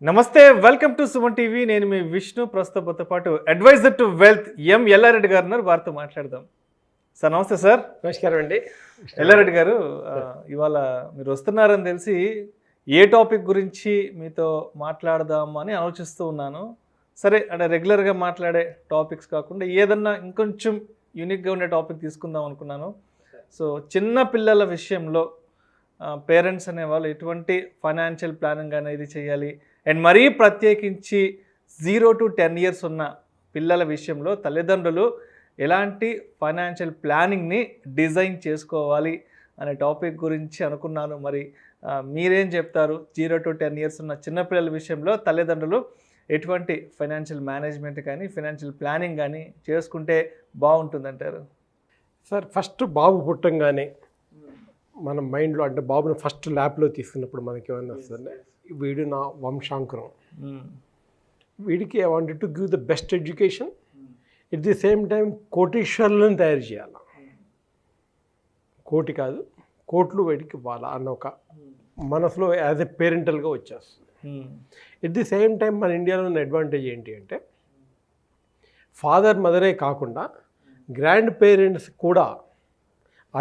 నమస్తే welcome to Suman TV. నేను మీ విష్ణు. ప్రస్తుతంతో పాటు అడ్వైజర్ టు వెల్త్ యల్లా రెడ్డి గారు ఉన్నారు. వారితో మాట్లాడదాం. సార్ నమస్తే సార్. నమస్కారం అండి. యల్లా రెడ్డి గారు, ఇవాళ మీరు వస్తున్నారని తెలిసి ఏ టాపిక్ గురించి మీతో మాట్లాడదామని ఆలోచిస్తూ ఉన్నాను. సరే, అంటే రెగ్యులర్గా మాట్లాడే టాపిక్స్ కాకుండా ఏదన్నా ఇంకొంచెం యూనిక్గా ఉండే టాపిక్ తీసుకుందాం అనుకున్నాను. సో చిన్న పిల్లల విషయంలో పేరెంట్స్ అనేవాళ్ళు ఎటువంటి ఫైనాన్షియల్ ప్లానింగ్ అనేది చేయాలి, అండ్ మరీ ప్రత్యేకించి 0 to 10 years ఉన్న పిల్లల విషయంలో తల్లిదండ్రులు ఎలాంటి ఫైనాన్షియల్ ప్లానింగ్ని డిజైన్ చేసుకోవాలి అనే టాపిక్ గురించి అనుకున్నాను. మరి మీరేం చెప్తారు? 0 to 10 years ఉన్న చిన్నపిల్లల విషయంలో తల్లిదండ్రులు ఎటువంటి ఫైనాన్షియల్ మేనేజ్మెంట్ కానీ ఫైనాన్షియల్ ప్లానింగ్ కానీ చేసుకుంటే బాగుంటుందంటారు? సార్, ఫస్ట్ బాబు పుట్టంగానే మన మైండ్లో, అంటే బాబుని ఫస్ట్ ల్యాప్లో తీసుకున్నప్పుడు మనకి ఏమైనా వస్తుంది, వీడు నా వంశాంకురం, వీడికి I wanted to give the best education, at the same time కోటీశ్వరులను తయారు చేయాలి. కోటి కాదు, కోట్లు వీడికి ఇవ్వాలా అన్న ఒక మనసులో యాజ్ ఎ పేరెంటల్గా వచ్చేస్తుంది. ఎట్ ది సేమ్ టైం మన ఇండియాలో ఉన్న అడ్వాంటేజ్ ఏంటి అంటే, ఫాదర్ మదరే కాకుండా గ్రాండ్ పేరెంట్స్ కూడా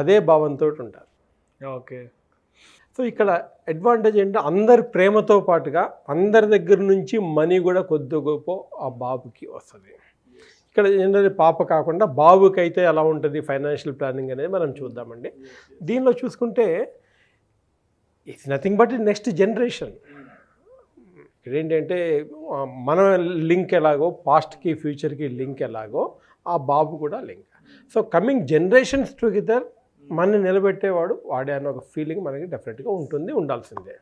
అదే భావంతో ఉంటారు. ఓకే. సో ఇక్కడ అడ్వాంటేజ్ ఏంటంటే, అందరి ప్రేమతో పాటుగా అందరి దగ్గర నుంచి మనీ కూడా కొద్ది గొప్ప ఆ బాబుకి వస్తుంది. ఇక్కడ ఏంటంటే పాప కాకుండా బాబుకి అయితే ఎలా ఉంటుంది ఫైనాన్షియల్ ప్లానింగ్ అనేది మనం చూద్దామండి. దీనిలో చూసుకుంటే it's nothing but next generation. ఇక్కడ ఏంటంటే మన లింక్ ఎలాగో పాస్ట్కి ఫ్యూచర్కి లింక్ ఎలాగో ఆ బాబు కూడా link. So coming generations together మనని నిలబెట్టేవాడు వాడే అన్న ఒక ఫీలింగ్ మనకి డెఫినెట్గా ఉంటుంది, ఉండాల్సిందే.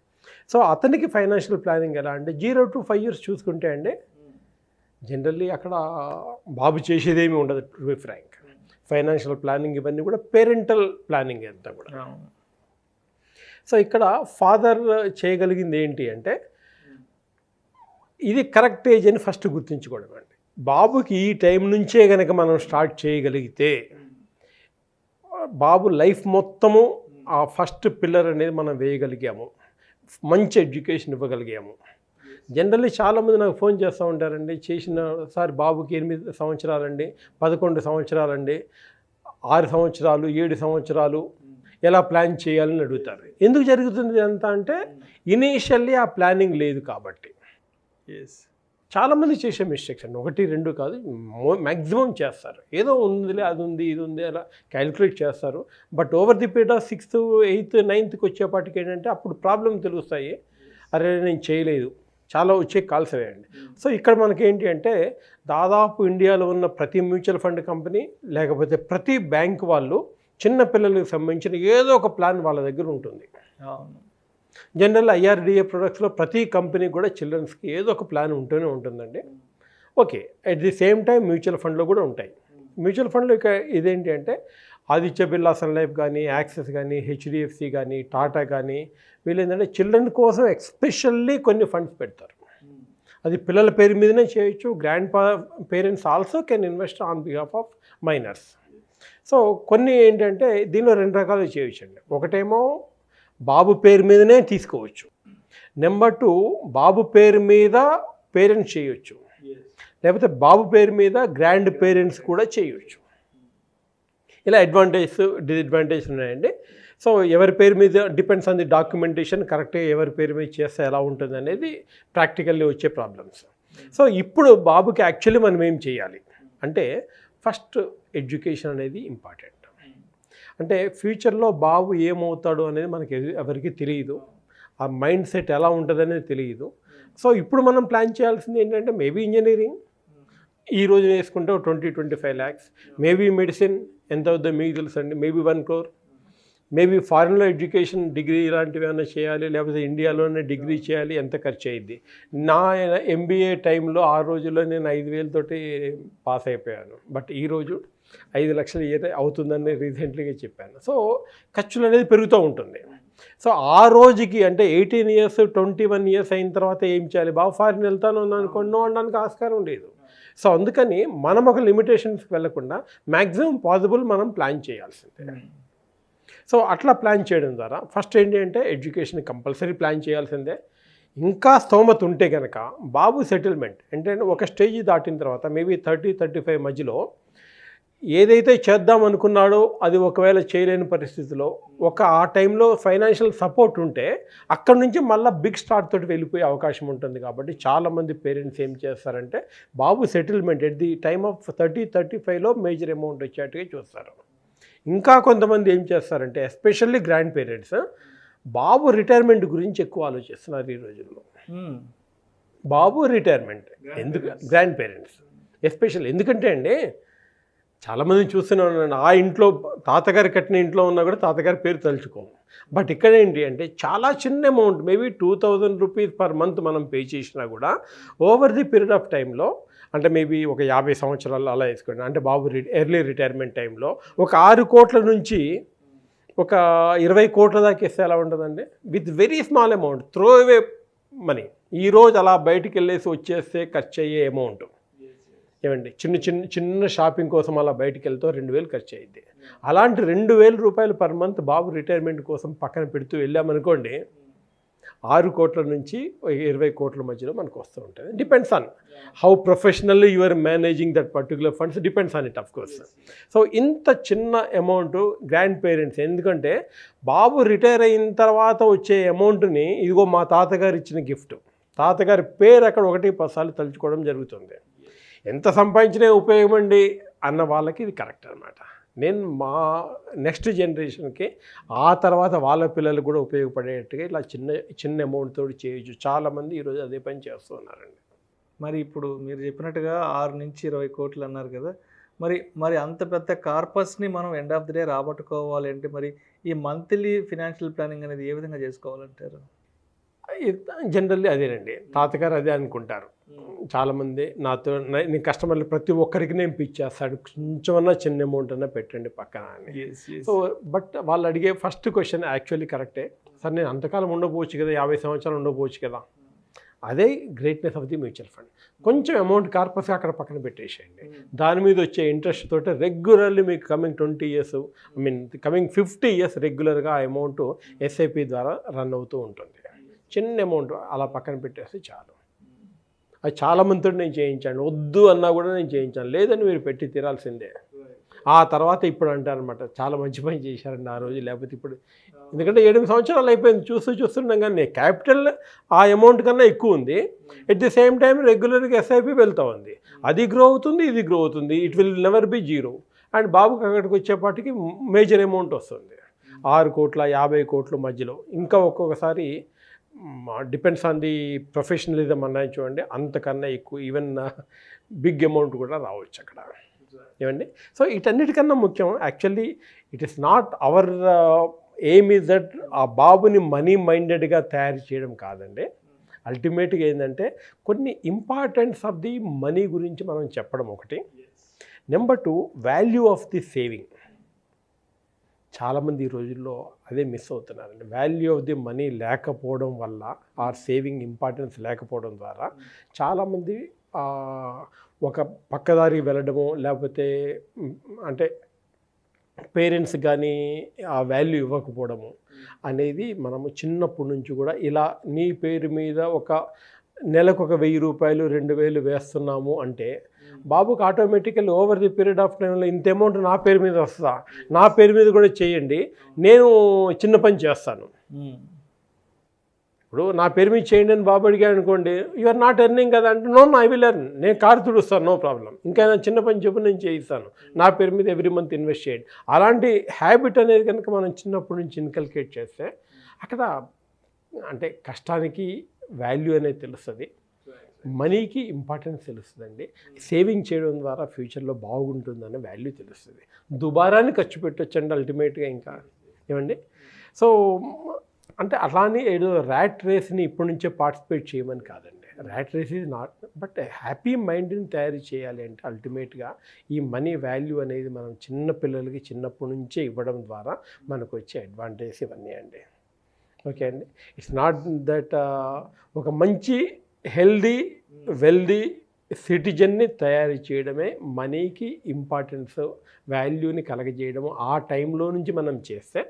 సో అతనికి ఫైనాన్షియల్ ప్లానింగ్ ఎలా అంటే 0 to 5 years చూసుకుంటే అండి, జనరల్లీ అక్కడ బాబు చేసేదేమీ ఉండదు. To be frank, financial planning ఇవన్నీ కూడా పేరెంటల్ ప్లానింగ్ అంతా కూడా. సో ఇక్కడ ఫాదర్ చేయగలిగింది ఏంటి అంటే, ఇది కరెక్ట్ ఏజ్ అని ఫస్ట్ గుర్తుంచుకోవడం అండి. బాబుకి ఈ టైం నుంచే కనుక మనం స్టార్ట్ చేయగలిగితే బాబు లైఫ్ మొత్తము ఆ ఫస్ట్ పిల్లర్ అనేది మనం వేయగలిగాము, మంచి ఎడ్యుకేషన్ ఇవ్వగలిగాము. జనరల్లీ చాలామంది నాకు ఫోన్ చేస్తూ ఉంటారండి, చేసిన సార్ బాబుకి 8 సంవత్సరాలండి, 11 సంవత్సరాలండి, 6 సంవత్సరాలు, 7 సంవత్సరాలు ఎలా ప్లాన్ చేయాలని అడుగుతారు. ఎందుకు జరుగుతుంది అంతా అంటే, ఇనీషియల్లీ ఆ ప్లానింగ్ లేదు కాబట్టి. చాలామంది చేసే మిస్టేక్స్ అండి, 1, 2 కాదు, మ్యాక్సిమం చేస్తారు. ఏదో ఉందిలే, అది ఉంది, ఇది ఉంది, అలా క్యాలిక్యులేట్ చేస్తారు. But over the period of 6th, 8th, 9thకి వచ్చేపాటికి ఏంటంటే అప్పుడు ప్రాబ్లం తెలుస్తాయి. అరే నేను చేయలేదు, చాలా వచ్చే కాల్స్ అవేయండి. సో ఇక్కడ మనకేంటి అంటే, దాదాపు ఇండియాలో ఉన్న ప్రతి మ్యూచువల్ ఫండ్ కంపెనీ లేకపోతే ప్రతి బ్యాంక్ వాళ్ళు చిన్న పిల్లలకు సంబంధించిన ఏదో ఒక ప్లాన్ వాళ్ళ దగ్గర ఉంటుంది. జనరల్ IRDA ప్రొడక్ట్స్లో ప్రతి కంపెనీ కూడా చిల్డ్రన్స్కి ఏదో ఒక ప్లాన్ ఉంటూనే ఉంటుందండి. Okay, at the same time mutual ఫండ్లో కూడా ఉంటాయి. మ్యూచువల్ ఫండ్లో ఇక ఇదేంటి అంటే, ఆదిత్య బిర్లా సన్ లైఫ్ కానీ, యాక్సిస్ కానీ, HDFC కానీ, టాటా కానీ, వీళ్ళు ఏంటంటే చిల్డ్రన్ కోసం ఎస్పెషల్లీ కొన్ని ఫండ్స్ పెడతారు. అది పిల్లల పేరు మీదనే చేయొచ్చు. Grandparents also can invest on behalf of minors. So కొన్ని ఏంటంటే దీనిలో 2 రకాలు చేయొచ్చండి. ఒకటేమో బాబు పేరు మీదనే తీసుకోవచ్చు. నెంబర్ 2, బాబు పేరు మీద పేరెంట్స్ చేయొచ్చు, లేకపోతే బాబు పేరు మీద గ్రాండ్ పేరెంట్స్ కూడా చేయొచ్చు. ఇలా అడ్వాంటేజెస్, డిసడ్వాంటేజెస్ ఉన్నాయండి. సో ఎవరి పేరు మీద డిపెండ్స్ ఆన్ ది డాక్యుమెంటేషన్, కరెక్ట్గా ఎవరి పేరు మీద చేస్తే ఎలా ఉంటుంది అనేది ప్రాక్టికల్లీ వచ్చే ప్రాబ్లమ్స్. సో ఇప్పుడు బాబుకి యాక్చువల్లీ మనం ఏం చేయాలి అంటే, ఫస్ట్ ఎడ్యుకేషన్ అనేది ఇంపార్టెంట్. అంటే ఫ్యూచర్లో బాబు ఏమవుతాడు అనేది మనకి ఎవరికి తెలియదు, ఆ మైండ్ సెట్ ఎలా ఉంటుంది అనేది తెలియదు. సో ఇప్పుడు మనం ప్లాన్ చేయాల్సింది ఏంటంటే, మేబీ ఇంజనీరింగ్ ఈరోజు వేసుకుంటే 20-25 lakhs, మేబీ మెడిసిన్ ఎంత అవుతుందో మీకు తెలుసు అండి, మేబీ 1 crore, మేబీ ఫారిన్లో ఎడ్యుకేషన్ డిగ్రీ ఇలాంటివి ఏమైనా చేయాలి, లేకపోతే ఇండియాలోనే డిగ్రీ చేయాలి, ఎంత ఖర్చు అయ్యిద్ది. నా MBA టైంలో ఆ రోజుల్లో నేను 5,000 తోటి పాస్ అయిపోయాను. బట్ ఈరోజు 5 లక్షలు అవుతుందని రీసెంట్లీగా చెప్పాను. సో ఖర్చులు అనేది పెరుగుతూ ఉంటుంది. సో ఆ రోజుకి అంటే 18 years, 21 years అయిన తర్వాత ఏం చేయాలి, బాబు ఫారిన్ వెళ్తాను అనుకోండి, నో అనడానికి ఆస్కారం లేదు. సో అందుకని మనం ఒక లిమిటేషన్స్కి వెళ్ళకుండా మ్యాక్సిమం పాసిబుల్ మనం ప్లాన్ చేయాల్సిందే. సో అట్లా ప్లాన్ చేయడం ద్వారా ఫస్ట్ ఏంటి అంటే, ఎడ్యుకేషన్ కంపల్సరీ ప్లాన్ చేయాల్సిందే. ఇంకా స్తోమత ఉంటే కనుక బాబు సెటిల్మెంట్ అంటే ఒక స్టేజ్ దాటిన తర్వాత మేబీ 30-35 మధ్యలో ఏదైతే చేద్దాం అనుకున్నాడో అది ఒకవేళ చేయలేని పరిస్థితిలో ఆ టైంలో ఫైనాన్షియల్ సపోర్ట్ ఉంటే అక్కడ నుంచి మళ్ళీ బిగ్ స్టార్ట్ తోటి వెళ్ళిపోయే అవకాశం ఉంటుంది. కాబట్టి చాలామంది పేరెంట్స్ ఏం చేస్తారంటే బాబు settlement at the time of 30-35లో మేజర్ అమౌంట్ వచ్చేట్టుగా చూస్తారు. ఇంకా కొంతమంది ఏం చేస్తారంటే ఎస్పెషల్లీ గ్రాండ్ పేరెంట్స్ బాబు రిటైర్మెంట్ గురించి ఎక్కువ ఆలోచిస్తున్నారు ఈ రోజుల్లో. బాబు రిటైర్మెంట్ ఎందుకు గ్రాండ్ పేరెంట్స్ ఎస్పెషల్లీ ఎందుకంటే అండి చాలామందిని చూస్తున్నాను, ఆ ఇంట్లో తాతగారి కట్టిన ఇంట్లో ఉన్నా కూడా తాతగారి పేరు తలుచుకోము. బట్ ఇక్కడ ఏంటి అంటే చాలా చిన్న amount maybe 2000 rupees per month మనం పే చేసినా కూడా ఓవర్ ది పీరియడ్ ఆఫ్ టైంలో అంటే మేబీ ఒక 50 సంవత్సరాలు అలా వేసుకోండి, అంటే బాబు ఎర్లీ రిటైర్మెంట్ టైంలో ఒక 6 కోట్ల నుంచి ఒక 20 కోట్ల దాకా ఇస్తే ఎలా ఉంటుందండి? With very small amount throw away money. ఈరోజు అలా బయటికి వెళ్ళేసి వచ్చేస్తే ఖర్చు అయ్యే అమౌంట్ ఏమండి, చిన్న షాపింగ్ కోసం అలా బయటికి వెళ్తే 2000 ఖర్చు అయ్యింది. అలాంటి 2000 రూపాయలు పర్ మంత్ బాబు రిటైర్మెంట్ కోసం పక్కన పెడుతూ వెళ్ళామనుకోండి 6 కోట్ల నుంచి 20 కోట్ల మధ్యలో మనకు వస్తూ ఉంటుంది. Depends on how professionally you are managing that particular funds, depends on it of course. So ఇంత చిన్న అమౌంట్ గ్రాండ్ పేరెంట్స్ ఎందుకంటే బాబు రిటైర్ అయిన తర్వాత వచ్చే అమౌంట్ని ఇదిగో మా తాతగారు ఇచ్చిన గిఫ్ట్, తాతగారి పేరు అక్కడ 1-10 సార్లు తలుచుకోవడం జరుగుతుంది. ఎంత సంపాదించినా ఉపయోగం అండి అన్న వాళ్ళకి ఇది కరెక్ట్ అనమాట. నేను మా నెక్స్ట్ జనరేషన్కి ఆ తర్వాత వాళ్ళ పిల్లలు కూడా ఉపయోగపడేట్టుగా ఇలా చిన్న అమౌంట్ తోటి చేయొచ్చు. చాలామంది ఈరోజు అదే పని చేస్తూ ఉన్నారండి. మరి ఇప్పుడు మీరు చెప్పినట్టుగా 6-20 కోట్లు అన్నారు కదా, మరి అంత పెద్ద కార్పస్ని మనం ఎండ్ ఆఫ్ ది డే రాబట్టుకోవాలి అంటే మరి ఈ మంత్లీ ఫినాన్షియల్ ప్లానింగ్ అనేది ఏ విధంగా చేసుకోవాలంటారు? జనరల్లీ అదేనండి, తాతగారు అదే అనుకుంటారు. చాలామంది నేను కస్టమర్లు ప్రతి ఒక్కరికి నేను పిచ్చేస్తాడు, కొంచెమన్నా చిన్న అమౌంట్ అన్నా పెట్టండి పక్కన అని. సో బట్ వాళ్ళు అడిగే ఫస్ట్ క్వశ్చన్ యాక్చువల్లీ కరెక్టే. సార్ నేను అంతకాలం ఉండకపోవచ్చు కదా, 50 సంవత్సరాలు ఉండకపోవచ్చు కదా. అదే greatness of the mutual fund. కొంచెం అమౌంట్ కార్పస్గా అక్కడ పక్కన పెట్టేసేయండి. దాని మీద వచ్చే ఇంట్రెస్ట్ తోటి రెగ్యులర్లీ మీకు కమింగ్ 20 years కమింగ్ 50 years రెగ్యులర్గా ఆ అమౌంట్ ఎస్ఐపి ద్వారా రన్ అవుతూ ఉంటుంది. చిన్న అమౌంట్ అలా పక్కన పెట్టేస్తే చాలు. అది చాలామందితో నేను చేయించాను, వద్దు అన్నా కూడా నేను చేయించాను, లేదని మీరు పెట్టి తీరాల్సిందే. ఆ తర్వాత ఇప్పుడు అంటారనమాట చాలా మంచి పని చేశారండి ఆ రోజు, లేకపోతే ఇప్పుడు ఎందుకంటే 7 సంవత్సరాలు అయిపోయింది చూస్తుండగా కానీ క్యాపిటల్ ఆ అమౌంట్ కన్నా ఎక్కువ ఉంది. ఎట్ ది సేమ్ టైం రెగ్యులర్గా ఎస్ఐపి వెళ్తూ ఉంది, అది గ్రో అవుతుంది, ఇది గ్రో అవుతుంది. It will never be zero. And బాబుకి అక్కడికి వచ్చేపాటికి మేజర్ అమౌంట్ వస్తుంది, 6 కోట్ల 50 కోట్ల మధ్యలో. ఇంకా ఒక్కొక్కసారి డిపెండ్స్ ఆన్ ది ప్రొఫెషనలిజం అన్నాయి చూడండి, అంతకన్నా ఎక్కువ ఈవెన్ బిగ్ అమౌంట్ కూడా రావచ్చు అక్కడ ఏమండి. సో వీటన్నిటికన్నా ముఖ్యం actually it is not our aim is that ఆ బాబుని మనీ మైండెడ్గా తయారు చేయడం కాదండి. అల్టిమేట్గా ఏంటంటే కొన్ని ఇంపార్టెన్స్ ఆఫ్ ది మనీ గురించి మనం చెప్పడం ఒకటి. Number 2 value of the saving. చాలామంది ఈ రోజుల్లో అదే మిస్ అవుతున్నారండి. వాల్యూ ఆఫ్ ది మనీ లేకపోవడం వల్ల ఆర్ సేవింగ్ ఇంపార్టెన్స్ లేకపోవడం ద్వారా చాలామంది ఒక పక్కదారి వెళ్ళడము, లేకపోతే అంటే పేరెంట్స్ కానీ ఆ వాల్యూ ఇవ్వకపోవడము అనేది మనము చిన్నప్పటి నుంచి కూడా ఇలా నీ పేరు మీద ఒక నెలకు ఒక 1000 రూపాయలు 2000 వేస్తున్నాము అంటే బాబుకి automatically over the period of టైంలో ఇంత అమౌంట్ నా పేరు మీద వస్తుందా, నా పేరు మీద కూడా చేయండి, నేను చిన్న పని చేస్తాను. ఇప్పుడు నా పేరు మీద చేయండి అని బాబు అడిగాడు అనుకోండి, యు ఆర్ నాట్ ఎర్నింగ్ కదా అంటే, నో ఐ విల్ ఎర్న్, నేను కారు తుడుస్తాను, నో ప్రాబ్లం, ఇంకా చిన్న పని చెప్పు నేను చేయిస్తాను, నా పేరు మీద ఎవ్రీ మంత్ ఇన్వెస్ట్ చేయండి. అలాంటి హ్యాబిట్ అనేది కనుక మనం చిన్నప్పటి నుంచి ఇన్కల్కేట్ చేస్తే అక్కడ అంటే కష్టానికి వాల్యూ అనేది తెలుస్తుంది, మనీకి ఇంపార్టెన్స్ తెలుస్తుందండి. సేవింగ్ చేయడం ద్వారా ఫ్యూచర్లో బాగుంటుందనే వాల్యూ తెలుస్తుంది. దుబారాన్ని ఖర్చు పెట్టొచ్చండి అల్టిమేట్గా ఇంకా ఏమండి. సో అంటే అలానే ఏదో ర్యాట్ రేస్ని ఇప్పటి నుంచే పార్టిసిపేట్ చేయమని కాదండి. Rat race is not, but happy మైండ్ని తయారు చేయాలి అంటే అల్టిమేట్గా ఈ మనీ వాల్యూ అనేది మనం చిన్న పిల్లలకి చిన్నప్పటి నుంచే ఇవ్వడం ద్వారా మనకు వచ్చే అడ్వాంటేజ్ ఇవన్నీ అండి. ఓకే అండి. ఇట్స్ నాట్ దట్ ఒక మంచి హెల్దీ వెల్దీ సిటిజన్ని తయారు చేయడమే మనీకి ఇంపార్టెన్స్ వాల్యూని కలగజేయడము. ఆ టైంలో నుంచి మనం చేస్తే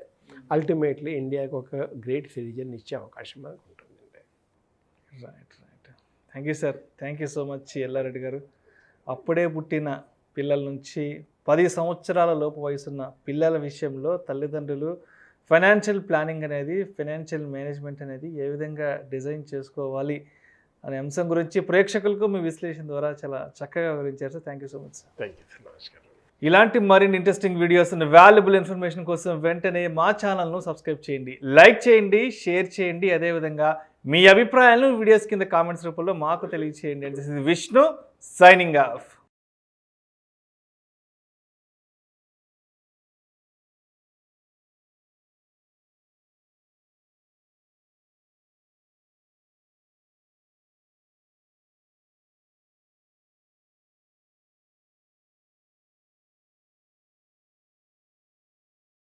అల్టిమేట్లీ ఇండియాకి ఒక గ్రేట్ సిటిజన్ ఇచ్చే అవకాశం మనకు ఉంటుందండి. Right thank you sir, thank you so much Yellareddy గారు. అప్పుడే పుట్టిన పిల్లల నుంచి 10 సంవత్సరాల లోపు వయసున్న పిల్లల విషయంలో తల్లిదండ్రులు ఫైనాన్షియల్ ప్లానింగ్ అనేది, ఫైనాన్షియల్ మేనేజ్మెంట్ అనేది ఏ విధంగా డిజైన్ చేసుకోవాలి అనే అంశం గురించి ప్రేక్షకులకు మీ విశ్లేషణ ద్వారా చాలా చక్కగా వివరించారు sir. Thank you so much sir. Thank you sir. నమస్కారం. ఇలాంటి మరిన్ని ఇంట్రెస్టింగ్ వీడియోస్ వాల్యుబుల్ ఇన్ఫర్మేషన్ కోసం వెంటనే మా ఛానల్ను సబ్స్క్రైబ్ చేయండి, లైక్ చేయండి, షేర్ చేయండి. అదేవిధంగా మీ అభిప్రాయాలను వీడియోస్ కింద కామెంట్స్ రూపంలో మాకు తెలియజేయండి. This is Vishnu signing off.